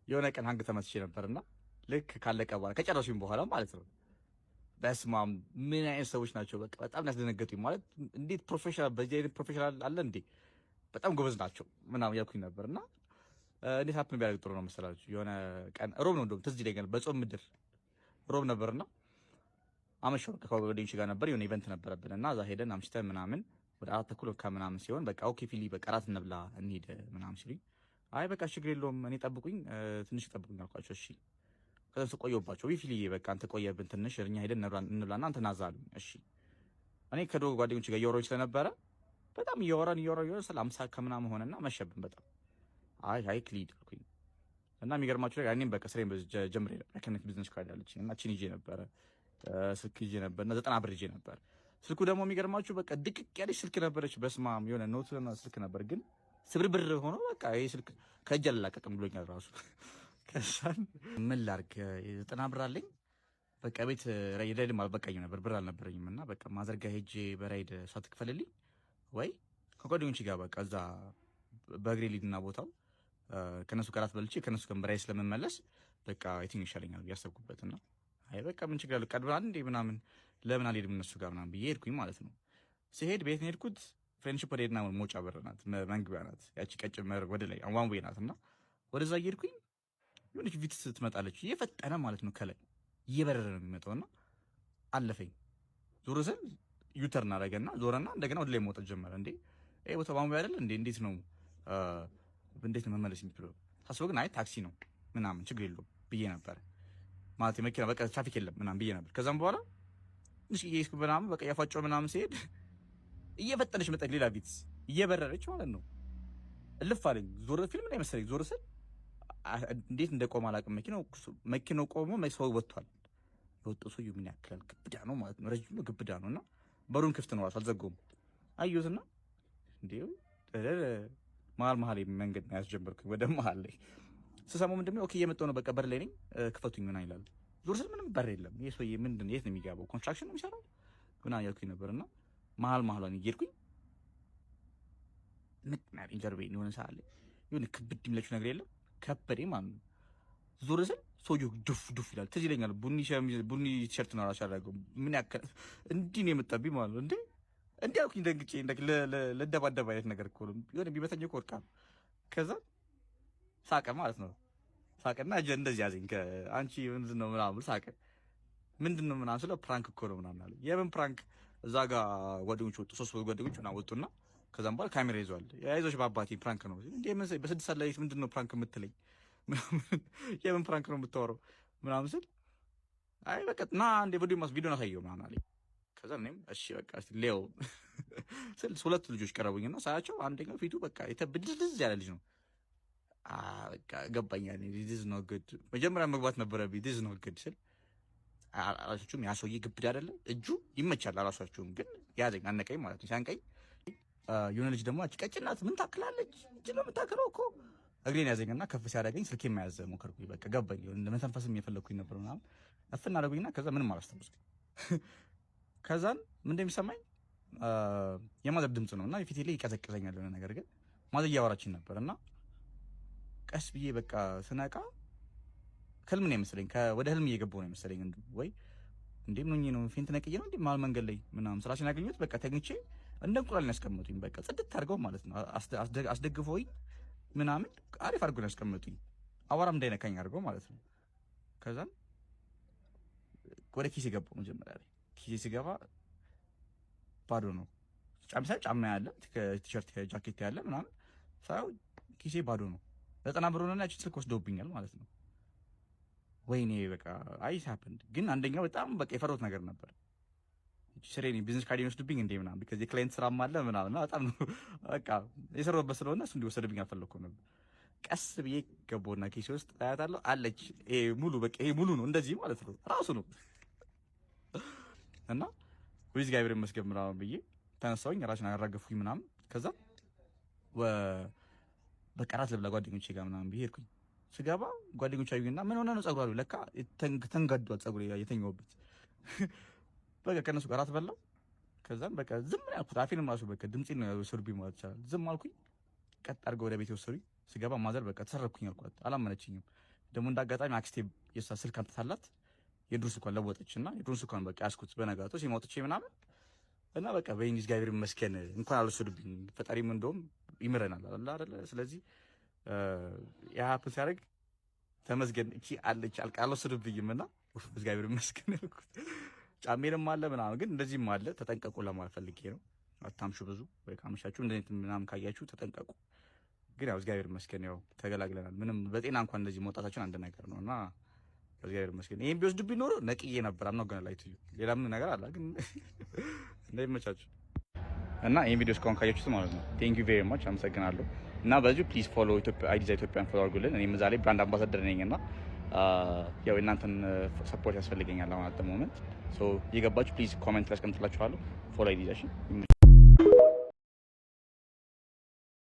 የሆነ ቀን ሀንግ ተመስቼ ነበርና ልክ ካለቀ በኋላ ከጨረሱኝ በኋላ ማለት ነው። በስማም ምን አይነት ሰዎች ናቸው? በቃ በጣም ያስደነገጡኝ። ማለት እንዴት ፕሮፌሽናል በዚህ አይነት ፕሮፌሽናል አለ እንዴ? በጣም ጎበዝ ናቸው ምናምን ያልኩኝ ነበርና እንዴት ሀፕን ቢያደርግ ጥሩ ነው መሰላችሁ? የሆነ ቀን ሮብ ነው እንደውም ትዝ ይለኛል። በጾም ምድር ሮብ ነበርና አመሸሁ። ከጓደኞቼ ጋር ነበር የሆነ ኢቨንት ነበረብን እና እዛ ሄደን አምሽተን ምናምን ወደ 4 ተኩል ከምናምን ሲሆን በቃ ኦኬ ፊሊ በቃ እራት እንብላ እንሂድ ምናምን ሲሉኝ አይ በቃ ችግር የለውም እኔ ጠብቁኝ ትንሽ ጠብቁኝ አልኳቸው። እሺ ከዛ ቆየሁባቸው። ፊሊ በቃ አንተ ቆየብን ትንሽ እኛ ሄደን እንብላና አንተ ናዛ አሉኝ። እሺ እኔ ከዶጎ ጓደኞቼ ጋር እያወራሁኝ ስለነበረ በጣም እያወራን ስለ 50 ከምናምን ሆነና መሸብን በጣም አይ ክሊድ አልኩኝ እና የሚገርማችሁ ነገር እኔም በቃ ስሬን ጀምሬ ነበር። ከነት ቢዝነስ ካርድ አለችኝ እና እቺን ይዤ ነበረ ስልክ ይዤ ነበር እና 90 ብር ይዤ ነበር። ስልኩ ደግሞ የሚገርማችሁ በቃ ድቅቅ ያለች ስልክ ነበረች። በስማም የሆነ ኖት ስልክ ነበር ግን ስብርብር ሆኖ በቃ ይሄ ስልክ ከእጅ አልላቀቅም ብሎኛል ራሱ። ከዛን ምን ላድርግ 90 ብር አለኝ በቃ ቤት ራይድ አልበቃኝም ነበር ብር አልነበረኝም እና በቃ ማዘርጋ ሄጄ በራይድ ሳትክፈልልኝ ወይ ከጓደኞቼ ጋር በቃ እዛ በእግሬ ሊድና ቦታው ከነሱ ጋር አትበልቼ ከነሱ ጋር በራይድ ስለምመለስ በቃ የትኛው ይሻለኛል ያሰብኩበትና አይ በቃ ምን ችግር አለ ቀድመን እንዴ ምናምን ለምን አልሄድም እነሱ ጋር ምናምን ብዬ ሄድኩኝ ማለት ነው። ሲሄድ ቤት ነው ሄድኩት። ፍሬንድሺፕ ወደ ሄድና ሞጫ በር ናት መንግቢያ ናት ያቺ ቀጭን መር ወደ ላይ ዋን ዌይ ናት እና ወደዛ እየሄድኩኝ የሆነች ቪትስ ትመጣለች እየፈጠነ ማለት ነው ከላይ እየበረረ ነው የሚመጣውና አለፈኝ። ዞር ስል ዩተርን አደረገና ዞረና እንደገና ወደ ላይ መውጣት ጀመረ። እንዴ ይሄ ቦታ ዋን ዌይ አይደል እንዴ እንዴት ነው መመለስ የሚችለው? ታስቦ ግን አይ ታክሲ ነው ምናምን ችግር የለውም ብዬ ነበር ማለት የመኪና በቃ ትራፊክ የለም ምናምን ብዬ ነበር። ከዛም በኋላ ትንሽ እየሄድኩ ምናምን በቃ ያፋጨው ምናምን ሲሄድ እየፈጠነች መጣች ሌላ ቪትስ እየበረረች ማለት ነው። እልፍ አለኝ። ዞር ፊልም ላይ መሰለኝ ዞር ስል እንዴት እንደቆመ አላውቅም። መኪናው ቆሞ ሰው ወጥቷል። የወጣው ሰውዬው ምን ያክላል? ግብዳ ነው ማለት ነው። ረጅም ነው ግብዳ ነው እና በሩን ክፍት ነው አልዘጋውም። አየሁትና እንዴ መሀል መንገድ ነው ያስጀመርኩኝ። ወደ መሀል ላይ ስሰማው ምንድነው ኦኬ እየመጣሁ ነው በቃ በር ላይ ነኝ ክፈቱኝ ምናምን ይላል። ዞር ስል ምንም በር የለም። ይሄ ሰውዬ ምንድን የት ነው የሚገባው? ኮንስትራክሽን ነው የሚሰራው ምናምን ያልኩኝ ነበርና መሀሏን እየሄድኩኝ ምክንያት ኢንተርቬን የሆነ ሰዓት ላይ የሆነ ክብድ የሚለችው ነገር የለም ከበዴ ማለት ነው። ዞር ስል ሰውዬው ዱፍ ይላል። ትዝ ይለኛል ቡኒ ቲሸርት ነው ራሱ ያደረገው። ምን ያክል እንዲህ ነው የመጣብኝ ማለት ነው። እንዴ አልኩኝ ደንግጬ ለደባደብ አይነት ነገር እኮ ነው የሆነ ቢበተኝ እኮ ወድቃ ከዛ ሳቀ ማለት ነው። ሳቀና እንደዚህ ያዘኝ አንቺ ምንድን ነው ምናምን ሳቀ። ምንድን ነው ምናምን ስለው ፕራንክ እኮ ነው ምናምን አለ። የምን ፕራንክ? እዛ ጋር ጓደኞች ወጡ፣ 3 ጓደኞች ምናምን ወጡና ከዛም በኋላ ካሜራ ይዟል። ያይዞሽ በአባቴ ፕራንክ ነው እንዴ በ6 ሰዓት ላይ ምንድን ነው ፕራንክ የምትለኝ? የምን ፕራንክ ነው የምታወራው ምናምን ስል አይ በቃ ና እንደ ቪዲዮ አሳየው ምናምን አለኝ። ከዛ እኔም እሺ በቃ ሌው ስል 2 ልጆች ቀረቡኝና ሳያቸው አንደኛው ፊቱ በቃ የተብድልዝ ያለ ልጅ ነው። በቃ ገባኛል። ዲዝ ነው ግድ መጀመሪያ መግባት ነበረብኝ። ዲዝ ነው ግድ ስል አራሳችሁም ያ ሰውዬ ግብድ አይደለም እጁ ይመቻል። አራሳችሁም ግን ያዘኝ አነቀኝ ማለት ነው። ሲያንቀኝ የሆነ ልጅ ደግሞ ቀጭናት ምን ታክላለች እጅ ነው የምታክለው እኮ እግሬን ያዘኝና ከፍ ሲያደርገኝ ስልኬን መያዝ ሞከርኩኝ። በቃ ገባኝ። መተንፈስም የፈለኩኝ ነበር ምናምን እፍና አደረጉኝና ከዛ ምንም አላስታውስኩም። ከዛን ምን እንደሚሰማኝ የማዘር ድምፅ ነው እና ፊቴ ላይ ይቀዘቅዘኛል የሆነ ነገር ግን ማዘር እያወራችኝ ነበር እና ቀስ ብዬ በቃ ስነቃ ህልም ነው የመሰለኝ። ወደ ህልም እየገባሁ ነው የመሰለኝ። ወይ እንዴ ምን ነው ፌንት ነቅዬ ነው እንዴ መሀል መንገድ ላይ ምናምን ስራሽን ያገኙት በቃ ተግኝቼ እንደ እንቁላል ነው ያስቀመጡኝ። በቃ ጽድት አድርገው ማለት ነው አስደግፈውኝ ምናምን አሪፍ አድርገው ነው ያስቀመጡኝ። አቧራም እንዳይነካኝ አድርገው ማለት ነው። ከዛም ወደ ኪሴ ገባሁ። መጀመሪያ ላይ ኪሴ ሲገባ ባዶ ነው። ጫማ ያለ ቲሸርት ጃኬት ያለ ምናምን ሳይሆን ኪሴ ባዶ ነው። 90 ብር ሆነና ያቺን ስልክ ወስደውብኛል ማለት ነው። ወይኔ በቃ አይስ ሀፕንድ። ግን አንደኛው በጣም በቃ የፈራሁት ነገር ነበር። ስሬኒ ቢዝነስ ካርድ ይወስዱብኝ እንዴ ምናምን ቢካዝ የክላይንት ስራም አለ ምናምን በጣም በቃ የሰራሁበት ስለሆነ እሱ እንዲወሰድብኝ አልፈለኩም ነበር። ቀስ ብዬ ገባሁና ኪሴ ውስጥ አያታለሁ አለች። ይሄ ሙሉ በቃ ይሄ ሙሉ ነው እንደዚህ ማለት ነው ራሱ ነው እና ወይስ ጋር ይመስገን ምናምን ብዬ ተነሳሁኝ። ራሴን አራገፍኩኝ ምናምን ከዛ በቃ ራት ልብላ ጓደኞቼ ጋር ምናምን ብዬ ሄድኩኝ። ስገባ ጓደኞቼ አዩኝና ምን ሆነ ነው ጸጉሩ አሉ። ለካ ተንጋዷል ጸጉሬ የተኛሁበት። በቃ ከነሱ ጋር ራት በላው። ከዛም በቃ ዝም ያልኩት አፌንም ራሱ በቃ ድምጼን ነው የወሰዱብኝ ማለት ይቻላል። ዝም አልኩኝ። ቀጥ አድርገው ወደ ቤት ወሰዱኝ። ስገባ ማዘር በቃ ተሰረኩኝ አልኳት። አላመነችኝም። ደግሞ እንዳጋጣሚ አክስቴ የሷ ስልክ አምጥታላት የድሮ ስልኳን ለወጠችና የድሮ ስልኳን በቃ ያስኩት በነጋቶ ሲሞጥቼ ምናምን እና በቃ በእንግሊዝ እግዚአብሔር ይመስገን እንኳን አልወሰዱብኝ። ፈጣሪም እንደውም ይምረናል አይደለ? ስለዚህ ያ ሀፕን ሲያደርግ ተመስገን እቺ አለች አልወሰዱብኝም እና እግዚአብሔር ይመስገን ያልኩት። ጫሜንም አለ ምናምን ግን እንደዚህም አለ። ተጠንቀቁ ለማለት ፈልጌ ነው። አታምሹ ብዙ ወይ ካመሻችሁ እንደዚህ ምናምን ካያችሁ ተጠንቀቁ። ግን ያው እግዚአብሔር ይመስገን ያው ተገላግለናል። ምንም በጤና እንኳን እንደዚህ መውጣታችን አንድ ነገር ነውና እግዚአብሔር ይመስገን። ይሄን ቢወስዱብኝ ኖሮ ነቅዬ ነበር። አምና ገና ላይ ትዩ ሌላ ምን ነገር አለ ግን እንዳይመቻችሁ እና ይሄን ቪዲዮ እስካሁን ካያችሁት ማለት ነው ቴንክ ዩ ቬሪ ማች አመሰግናለሁ። እና በዚሁ ፕሊዝ ፎሎ አይዲዛ ኢትዮጵያን ፎሎ አድርጉልን። እኔም እዛ ላይ ብራንድ አምባሳደር ነኝና ያው እናንተን ሰፖርት ያስፈልገኛል አሁን አት ዘ ሞመንት ሶ የገባችሁ ፕሊዝ ኮሜንት ላይ አስቀምጥላችኋለሁ። ፎሎ አይዲዛ እሺ።